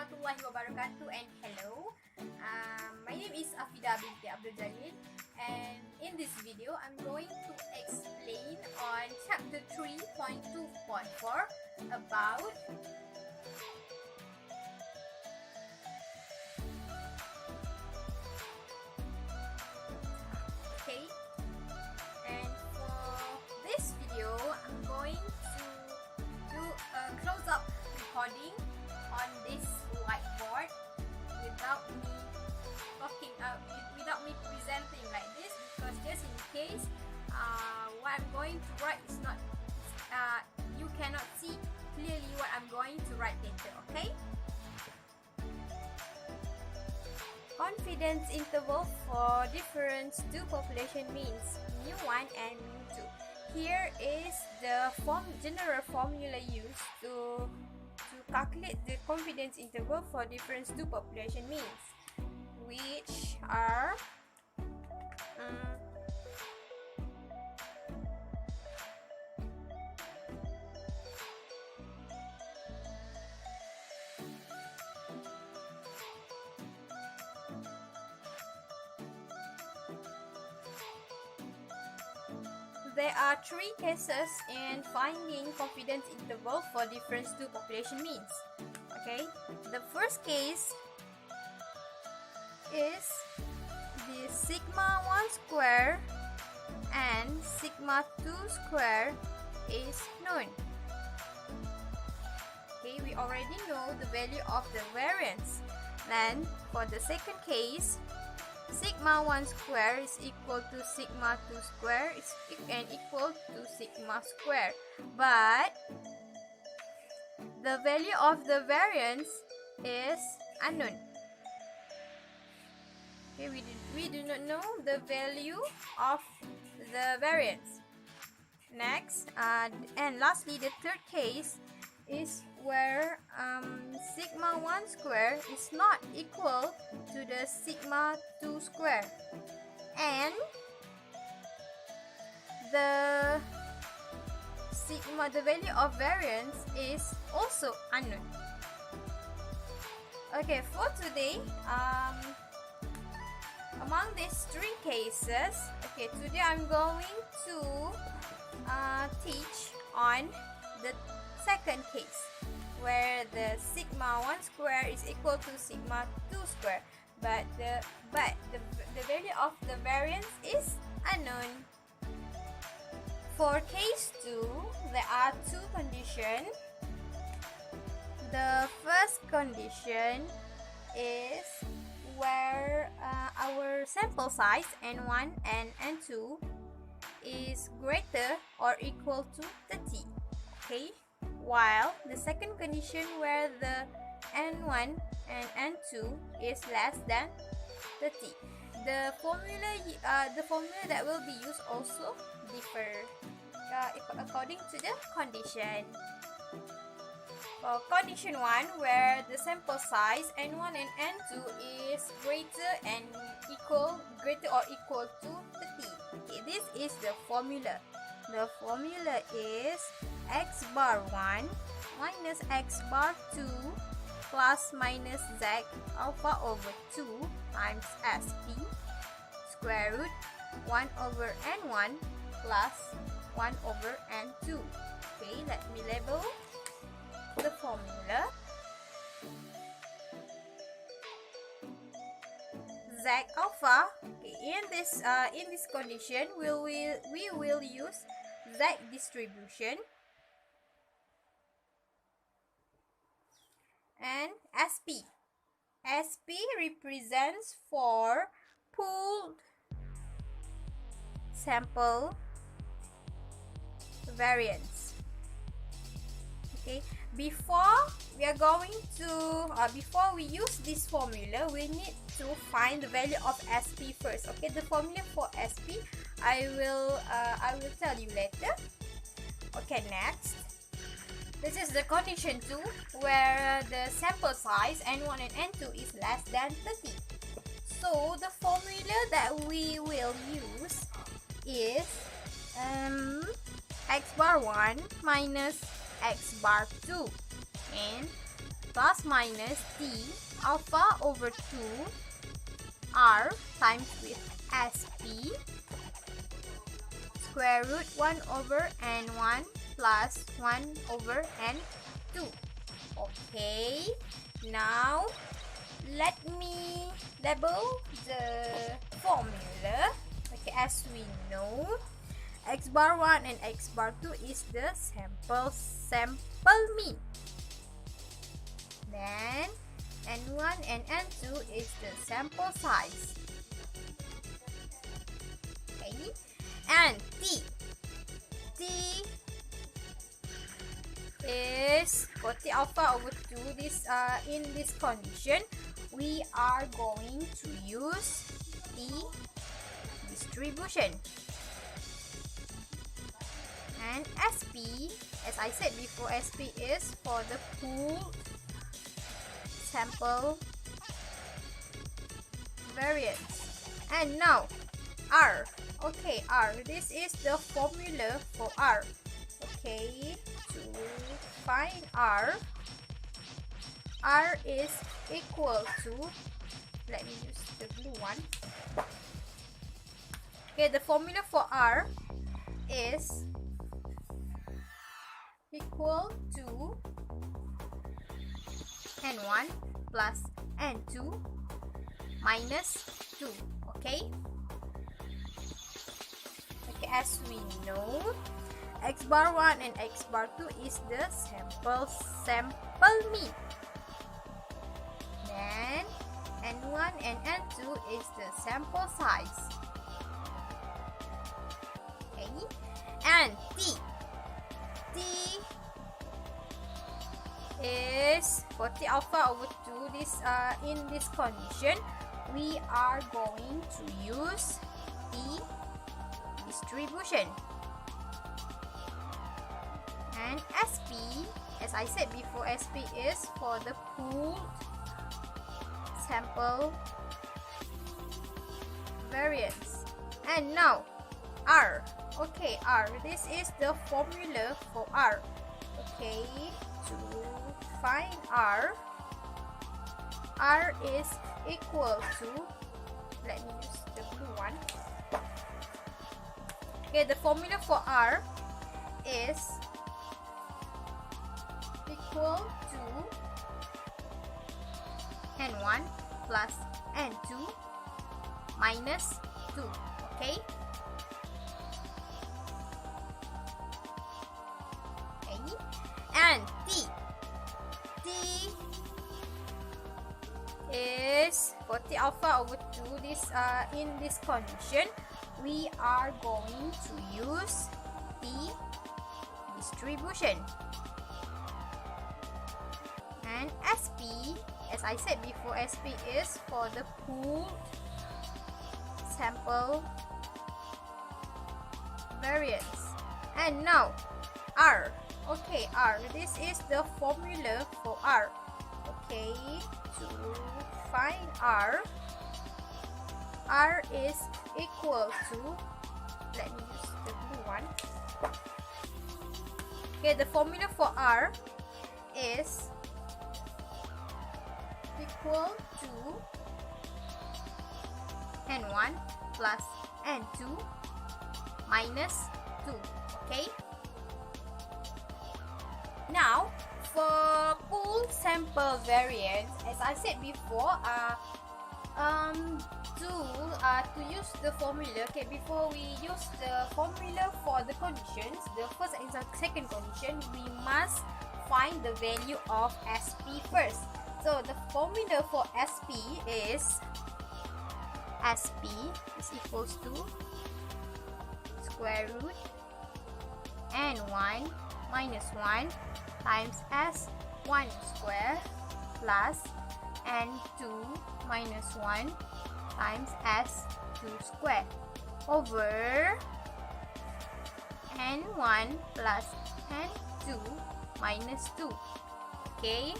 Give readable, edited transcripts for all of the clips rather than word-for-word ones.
warahmatullahi wabarakatuh, and hello. My name is Afida binti Abdul Jalil, and in this video I'm going to explain on chapter 3.2.4 about okay. And for this video I'm going to do a close-up recording on this whiteboard without me without me presenting like this, because just in case what I'm going to write is not you cannot see clearly what I'm going to write later. Okay, confidence interval for difference to population means mu1 and mu2. Here is the general formula used to calculate the confidence interval for difference to population means, which are there are three cases in finding confidence interval for difference to population means. Okay, the first case is the sigma 1 square and sigma 2 square is known. Okay, we already know the value of the variance. Then for the second case, sigma 1 square is equal to sigma 2 square and equal to sigma square, but the value of the variance is unknown. Okay, we do not know the value of the variance. Next, and lastly, the third case is where sigma 1 square is not equal to the sigma 2 square, and the value of variance is also unknown. Okay, for today, among these three cases, okay, today I'm going to teach on the second case, where the sigma 1 square is equal to sigma 2 square, but the value of the variance is unknown. For case 2, there are two conditions. The first condition is where our sample size n1 and n2 is greater or equal to 30. Okay, while the second condition where the n1 and n2 is less than 30. The formula that will be used also differ according to the condition. For condition 1, where the sample size n1 and n2 is greater or equal to 30. Okay, this is the formula. The formula is x bar 1 minus x bar 2 plus minus z alpha over 2 times sp square root 1 over n1 plus 1 over n2. Okay, let me label the formula. Z alpha. Okay, in this condition, we will use Z distribution, and SP. SP represents for pooled sample variance. Okay, before we use this formula, we need to find the value of SP first. Okay, the formula for SP I will tell you later. Okay, next, this is the condition 2, where the sample size n1 and n2 is less than 30. So the formula that we will use is x bar 1 minus x bar 2, and plus minus t alpha over 2 r times with sp square root 1 over n1 plus 1 over n2. Okay, now let me label the formula. Okay, as we know, x bar 1 and x bar 2 is the sample mean. Then n1 and n2 is the sample size. Okay, and t is 40 alpha over 2. In this condition, we are going to use the distribution. And SP, as I said before, SP is for the pooled sample variance. And now R. Okay, R. This is the formula for R. Okay, to find R is equal to, let me use the blue one. Okay, the formula for R is equal to n1 plus n2 minus 2. Okay, as we know, x bar 1 and x bar 2 is the sample mean. Then n1 and n2 is the sample size. Okay, and t is 40 alpha over 2. In this condition, we are going to use the distribution. And SP, as I said before, SP is for the pooled sample variance. And now R. Okay, R. This is the formula for R. Okay, to find R is equal to, let me use the blue one. Okay, the formula for R is equal to n1 plus n2 minus 2. Okay, and t is 40 alpha over 2. In this condition, we are going to use the distribution. And SP, as I said before, SP is for the pooled sample variance. And now R. Okay, R. This is the formula for R. Okay, to find R is equal to, let me use the blue one. Okay, the formula for R is equal to n1 plus n2 minus 2. Okay, now for pooled sample variance, as I said before, to use the formula, okay, before we use the formula for the conditions, the first and the second condition, we must find the value of SP first. So the formula for SP is equals to square root n1 minus 1 times s1 square plus n2 minus 1 times s2 square over n1 plus n2 minus 2. Okay,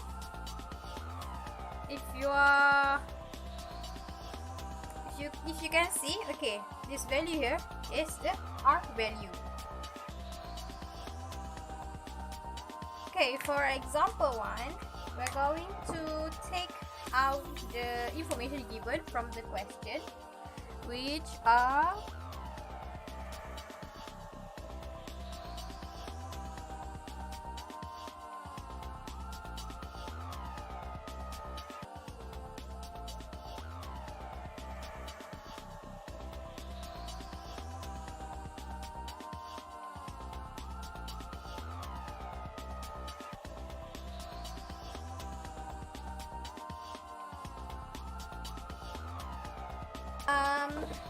if you can see, okay, this value here is the R value. Okay, for example 1, we're going to take out the information given from the question, which are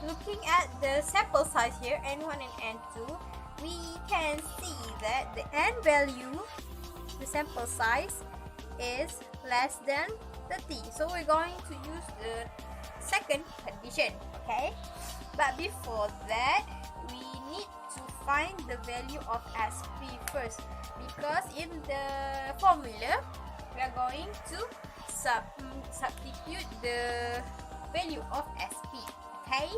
looking at the sample size here, N1 and N2, we can see that the N value, the sample size, is less than 30. So we're going to use the second condition, okay? But before that, we need to find the value of SP first, because in the formula, we are going to substitute the value of SP. Okay,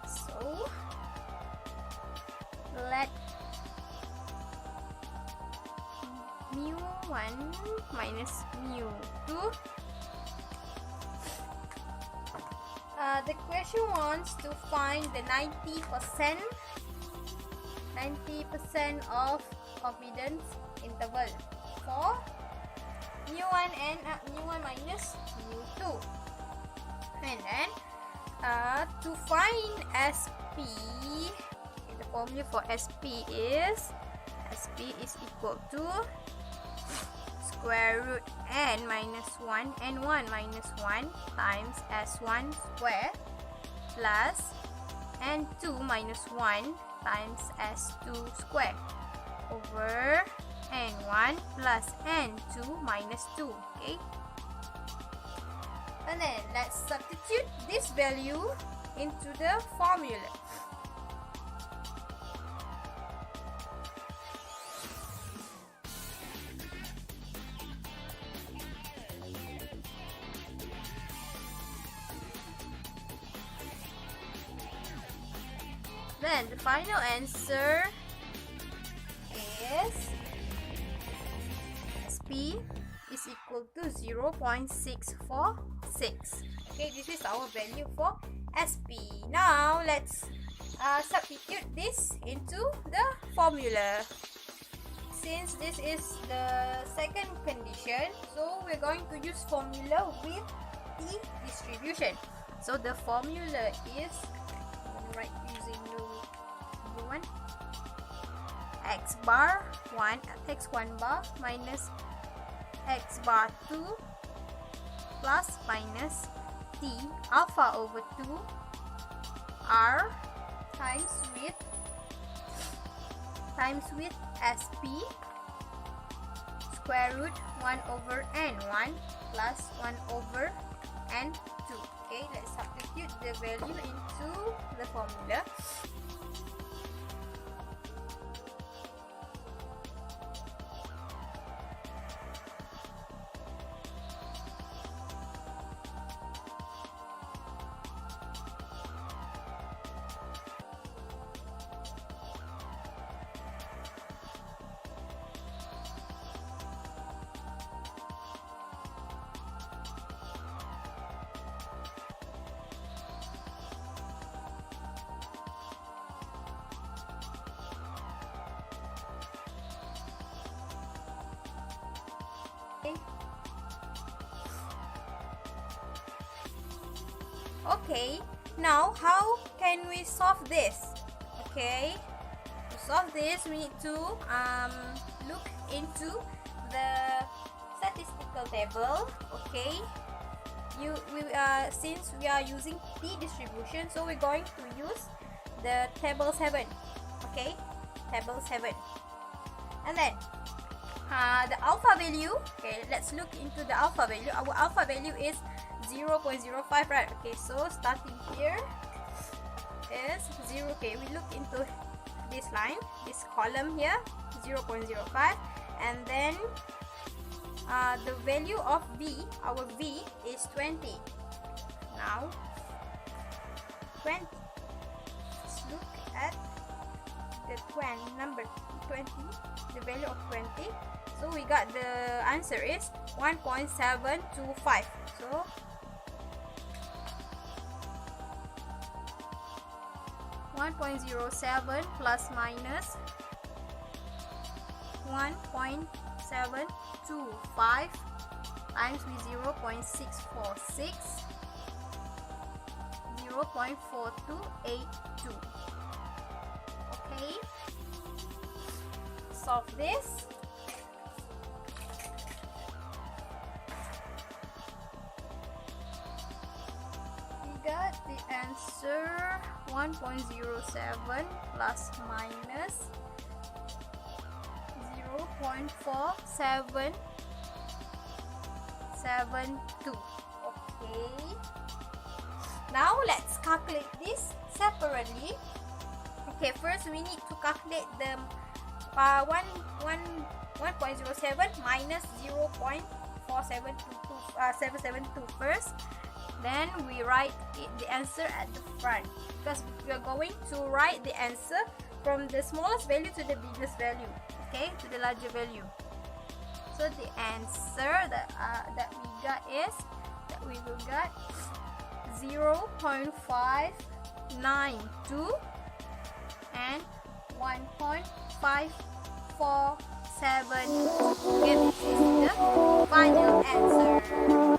so let mu1 minus mu2. The question wants to find the 90% of confidence interval for mu1 and mu1 minus mu2, and then to find SP, the formula for SP is equal to square root n minus 1 n1 minus 1 times s1 square plus n2 minus 1 times s2 square over n1 plus n2 minus 2. Okay, and then let's substitute this value into the formula. Then the final answer is SP is equal to 0.646. Okay, this is our value for SP. Now let's substitute this into the formula. Since this is the second condition, so we're going to use formula with the distribution. So the formula is, I'm going to write using the one, x bar 1 x1 bar minus x bar 2 plus minus t alpha over 2 r times with sp square root 1 over n1 plus 1 over n2. Okay, let's substitute the value into the formula. Okay, now how can we solve this? Okay, to solve this we need to look into the statistical table. Okay, since we are using t distribution, so we're going to use the table 7. Okay, table 7, and then the alpha value. Okay, let's look into the alpha value. Our alpha value is 0.05, right? Okay, so starting here is 0. Okay, we look into this line, this column here, 0.05, and then the value of v, our v is 20. Now 20, let's look at the number 20, the value of 20. So we got the answer is 1.725. So 1.07 plus minus 1.725 times with 0.646, 0.4282. Okay, solve this. We got the answer 1.07 plus minus 0.4772. Okay, now let's calculate this separately. Okay, first we need to calculate the 1.07 minus 0.4772 first. Then we write the answer at the front, because we are going to write the answer from the smallest value to the biggest value, okay, to the larger value. So the answer that we got is that we will get 0.592 and 1.547. This is the final answer.